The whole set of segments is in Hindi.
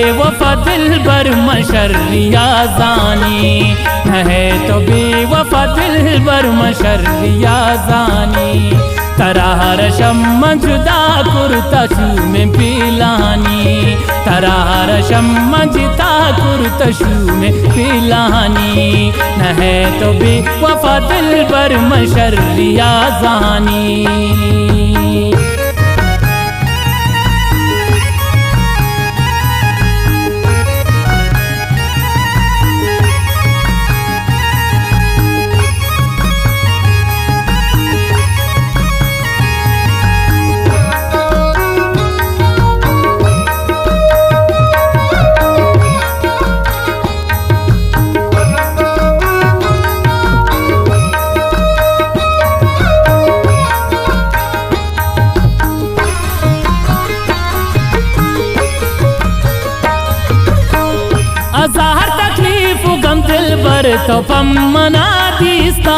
बेवफा दिलबर मशर्रिया जानी, है तो बेवफा दिलबर मशर्रिया जानी। तराहर शम्मा जुदा कुर्ता शू में पिलानी, तराहर शम्मा जुदा कुर्ता शू में पिलानी। न है तो बेवफा दिलबर मशर्रिया जानी। ज़ाहर तकलीफ गम दिलबर तो पम मना दीस्ता,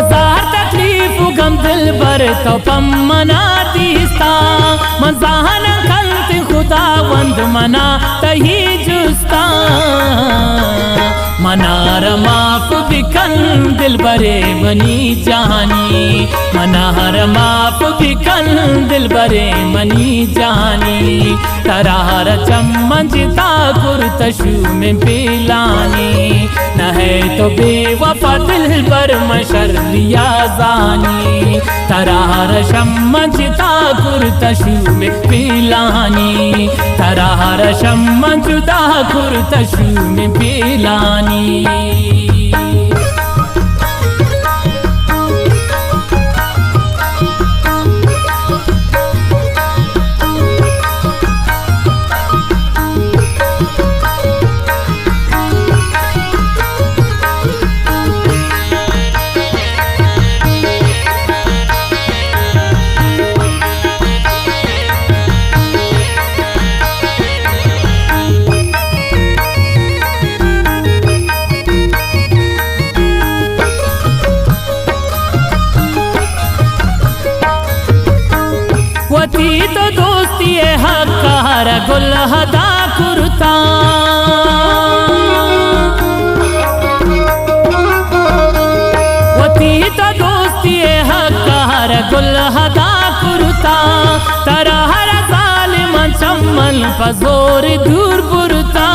ज़ाहर तकलीफ गम दिलबर तो पम मना दीस्ता। मज़ाहन खल्त खुदावंद मना तही जुस्ता, मनार माफ बिकन दिलबरे मनी जानी, मनार माफ बिकन दिलबरे मनी जानी। तराहर चम्मचता कुर्तशू में पिलानी, न है तो बेवफा दिलबर मशर्रिया जानी। तराहर चम्मचता कुर्तशू में पिलानी, तराहर चम्मचता कुर्तशू में पिलानी। वती तो दोस्ती हकार गुल हदा कुर्ता, वती तो दोस्ती हकार गुल हदा कुर्ता। तराहर जालिम चम्मल पजोर दूर बुरता,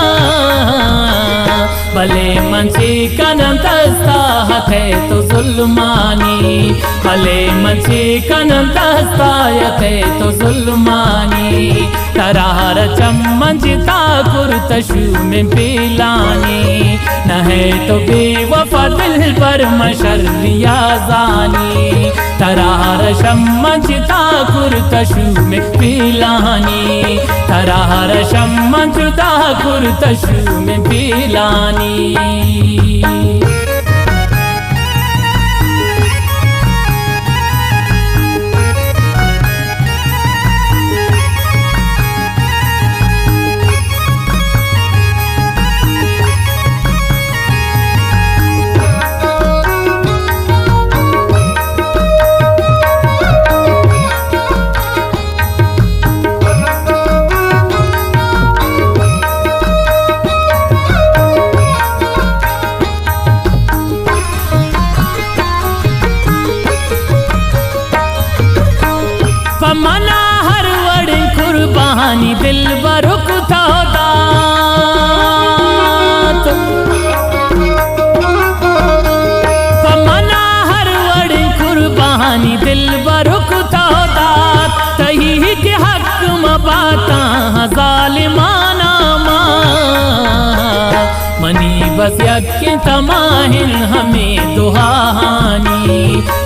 भले मंची कनम दस्ता है तो जुल्मानी, भले मंची कनम दस्ता है तो जुल्मानी। तराहर चम्मचता कुर्तशू में पिलानी, न है तो बेवफा दिलबर मशर्रिया जानी। तराहर चम्मचता कुर्तशू में पिलानी, तराहर चम्मचता कुर्तशू में पिलानी। मना हर वड़ कुर्बानी दिलबर कुता दात, मना हर वड़ कुर्बानी दिलबर कुता दात। तही के हक में बाता जालिमाना मनी बस यक्के तमाहिन हमें दुहानी,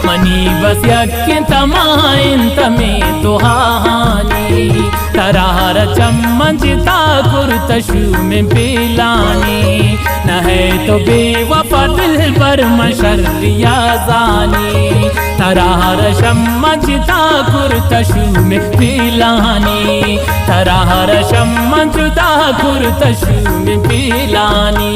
मनी बस यक्के तमाहिन तमें दुहानी। तराहर चम्मचता कुर्तशू में पिलानी, न है तो बेवफा दिलबर मशर्रिया जानी। तराहर चम्मचता कुर्तशू में पिलानी, तराहर चम्मचता कुर्तशू में पिलानी।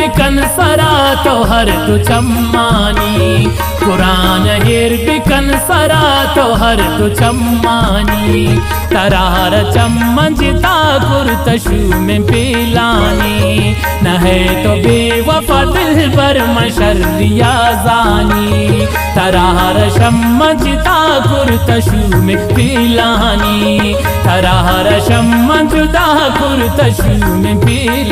बिकन सरा तो हर तु चम्मानी, कुरान हिर बिकन सरा तो हर तु चम्मानी। तरार चम्मंजता कुर्तशु में पिलानी, न है तो बेवफा दिल पर मशर्रिया जानी। तरार शम्मंजता कुर्तशु में पिलानी, तरार शम्मंजता कुर्तशु में पिलानी।